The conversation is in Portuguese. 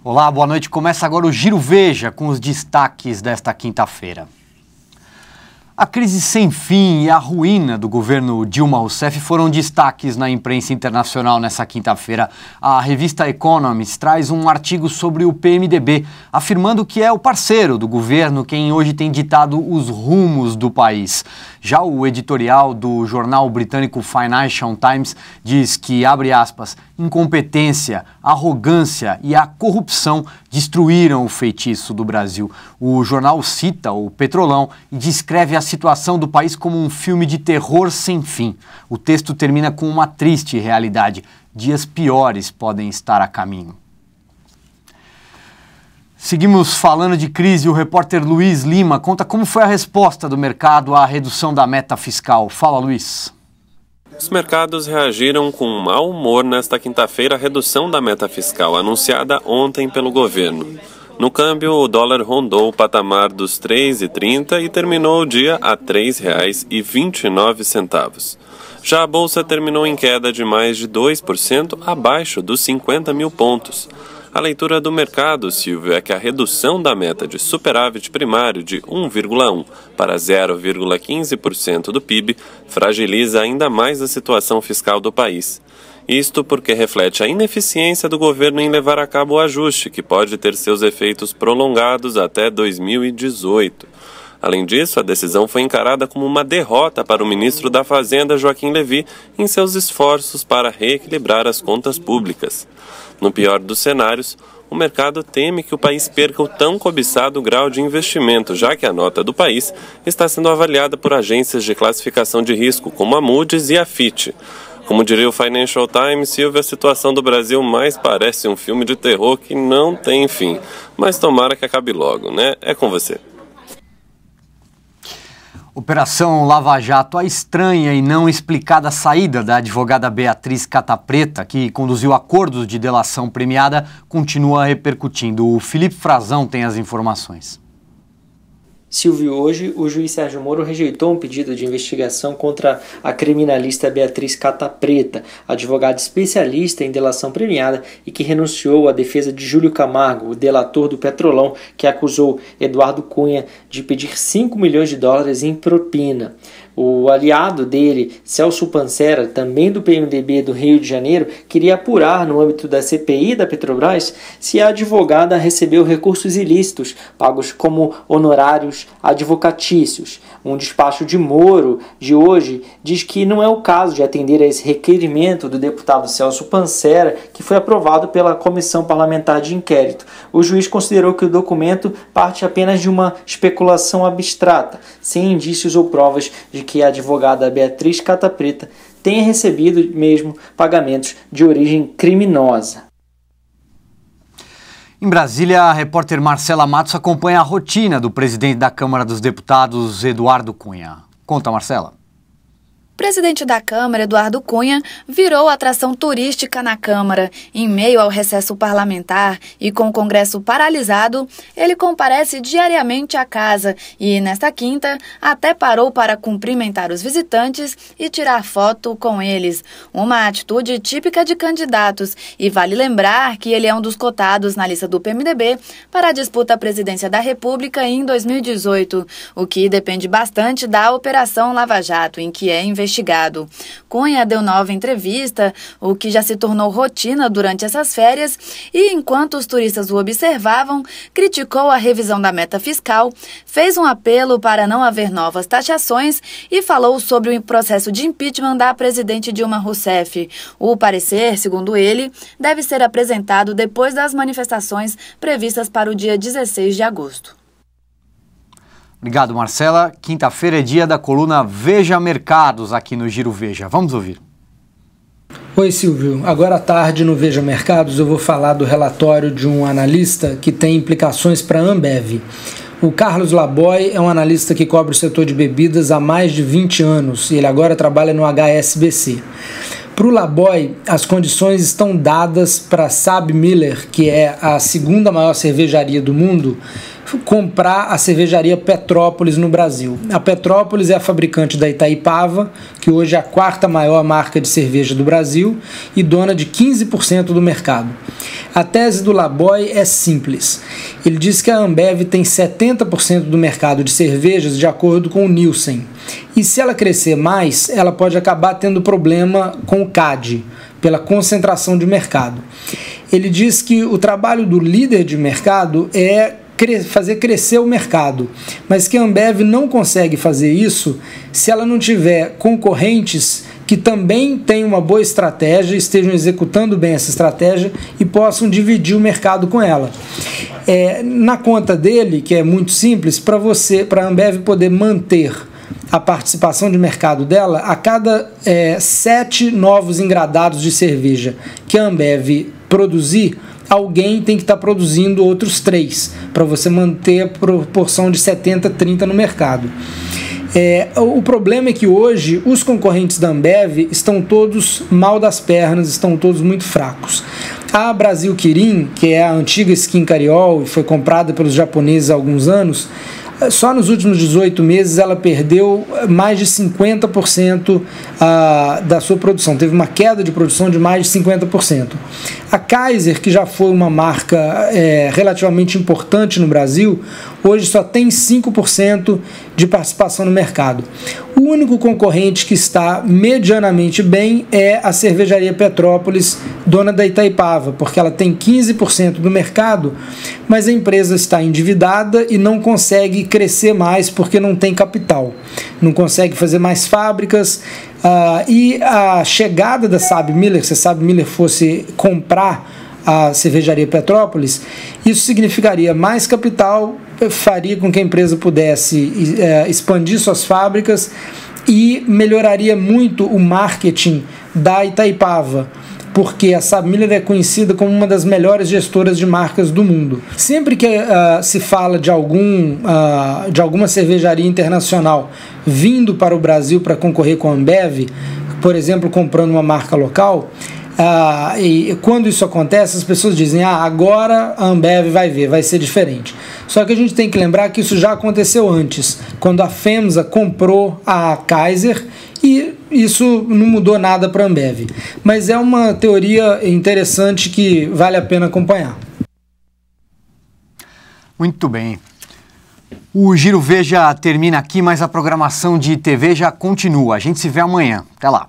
Olá, boa noite. Começa agora o Giro Veja com os destaques desta quinta-feira. A crise sem fim e a ruína do governo Dilma Rousseff foram destaques na imprensa internacional nessa quinta-feira. A revista Economist traz um artigo sobre o PMDB, afirmando que é o parceiro do governo quem hoje tem ditado os rumos do país. Já o editorial do jornal britânico Financial Times diz que, abre aspas, incompetência, arrogância e a corrupção destruíram o feitiço do Brasil. O jornal cita o Petrolão e descreve a situação do país como um filme de terror sem fim. O texto termina com uma triste realidade. Dias piores podem estar a caminho. Seguimos falando de crise. O repórter Luiz Lima conta como foi a resposta do mercado à redução da meta fiscal. Fala, Luiz. Os mercados reagiram com mau humor nesta quinta-feira à redução da meta fiscal anunciada ontem pelo governo. No câmbio, o dólar rondou o patamar dos R$ 3,30 e terminou o dia a R$ 3,29. Já a bolsa terminou em queda de mais de 2%, abaixo dos 50 mil pontos. A leitura do mercado, Silvio, é que a redução da meta de superávit primário de 1,1% para 0,15% do PIB fragiliza ainda mais a situação fiscal do país. Isto porque reflete a ineficiência do governo em levar a cabo o ajuste, que pode ter seus efeitos prolongados até 2018. Além disso, a decisão foi encarada como uma derrota para o ministro da Fazenda, Joaquim Levy, em seus esforços para reequilibrar as contas públicas. No pior dos cenários, o mercado teme que o país perca o tão cobiçado grau de investimento, já que a nota do país está sendo avaliada por agências de classificação de risco, como a Moody's e a Fitch. Como diria o Financial Times, Silvia, a situação do Brasil mais parece um filme de terror que não tem fim. Mas tomara que acabe logo, né? É com você. Operação Lava Jato, a estranha e não explicada saída da advogada Beatriz Catapreta, que conduziu acordos de delação premiada, continua repercutindo. O Felipe Frazão tem as informações. Silvio, hoje o juiz Sérgio Moro rejeitou um pedido de investigação contra a criminalista Beatriz Catapreta, advogada especialista em delação premiada e que renunciou à defesa de Júlio Camargo, o delator do Petrolão, que acusou Eduardo Cunha de pedir 5 milhões de dólares em propina. O aliado dele, Celso Pancera, também do PMDB do Rio de Janeiro, queria apurar no âmbito da CPI da Petrobras se a advogada recebeu recursos ilícitos, pagos como honorários advocatícios. Um despacho de Moro de hoje diz que não é o caso de atender a esse requerimento do deputado Celso Pancera, que foi aprovado pela Comissão Parlamentar de Inquérito. O juiz considerou que o documento parte apenas de uma especulação abstrata, sem indícios ou provas de que a advogada Beatriz Catapreta tenha recebido mesmo pagamentos de origem criminosa. Em Brasília, a repórter Marcela Matos acompanha a rotina do presidente da Câmara dos Deputados, Eduardo Cunha. Conta, Marcela. O presidente da Câmara, Eduardo Cunha, virou atração turística na Câmara. Em meio ao recesso parlamentar e com o Congresso paralisado, ele comparece diariamente à casa e, nesta quinta, até parou para cumprimentar os visitantes e tirar foto com eles. Uma atitude típica de candidatos. E vale lembrar que ele é um dos cotados na lista do PMDB para a disputa à presidência da República em 2018, o que depende bastante da Operação Lava Jato, em que é investigado. Cunha deu nova entrevista, o que já se tornou rotina durante essas férias, e enquanto os turistas o observavam, criticou a revisão da meta fiscal, fez um apelo para não haver novas taxações e falou sobre o processo de impeachment da presidente Dilma Rousseff. O parecer, segundo ele, deve ser apresentado depois das manifestações previstas para o dia 16 de agosto. Obrigado, Marcela. Quinta-feira é dia da coluna Veja Mercados aqui no Giro Veja. Vamos ouvir. Oi, Silvio. Agora à tarde no Veja Mercados eu vou falar do relatório de um analista que tem implicações para a Ambev. O Carlos Laboy é um analista que cobre o setor de bebidas há mais de 20 anos e ele agora trabalha no HSBC. Para o Laboy, as condições estão dadas para a SABMiller, que é a segunda maior cervejaria do mundo, comprar a cervejaria Petrópolis no Brasil. A Petrópolis é a fabricante da Itaipava, que hoje é a 4ª maior marca de cerveja do Brasil e dona de 15% do mercado. A tese do Laboy é simples. Ele diz que a Ambev tem 70% do mercado de cervejas de acordo com o Nielsen. E se ela crescer mais, ela pode acabar tendo problema com o CAD, pela concentração de mercado. Ele diz que o trabalho do líder de mercado é fazer crescer o mercado, mas que a Ambev não consegue fazer isso se ela não tiver concorrentes que também tenham uma boa estratégia, estejam executando bem essa estratégia e possam dividir o mercado com ela. Na conta dele, que é muito simples, para a Ambev poder manter a participação de mercado dela, a cada 7 novos engradados de cerveja que a Ambev produzir, alguém tem que estar produzindo outros 3, para você manter a proporção de 70-30 no mercado. O problema é que hoje os concorrentes da Ambev estão todos mal das pernas, estão todos muito fracos. A Brasil Kirin, que é a antiga Skin Cariol e foi comprada pelos japoneses há alguns anos, só nos últimos 18 meses ela perdeu mais de 50% da sua produção. Teve uma queda de produção de mais de 50%. A Kaiser, que já foi uma marca relativamente importante no Brasil, hoje só tem 5% de participação no mercado. O único concorrente que está medianamente bem é a cervejaria Petrópolis, dona da Itaipava, porque ela tem 15% do mercado, mas a empresa está endividada e não consegue crescer mais porque não tem capital, não consegue fazer mais fábricas. E a chegada da SABMiller, se a SABMiller fosse comprar a cervejaria Petrópolis, isso significaria mais capital, faria com que a empresa pudesse expandir suas fábricas e melhoraria muito o marketing da Itaipava, porque a SABMiller é conhecida como uma das melhores gestoras de marcas do mundo. Sempre que se fala de alguma cervejaria internacional vindo para o Brasil para concorrer com a Ambev, por exemplo, comprando uma marca local, e quando isso acontece, as pessoas dizem, agora a Ambev vai ser diferente. Só que a gente tem que lembrar que isso já aconteceu antes, quando a FEMSA comprou a Kaiser, e isso não mudou nada para a Ambev. Mas é uma teoria interessante que vale a pena acompanhar. Muito bem. O Giro Veja termina aqui, mas a programação de TV já continua. A gente se vê amanhã. Até lá.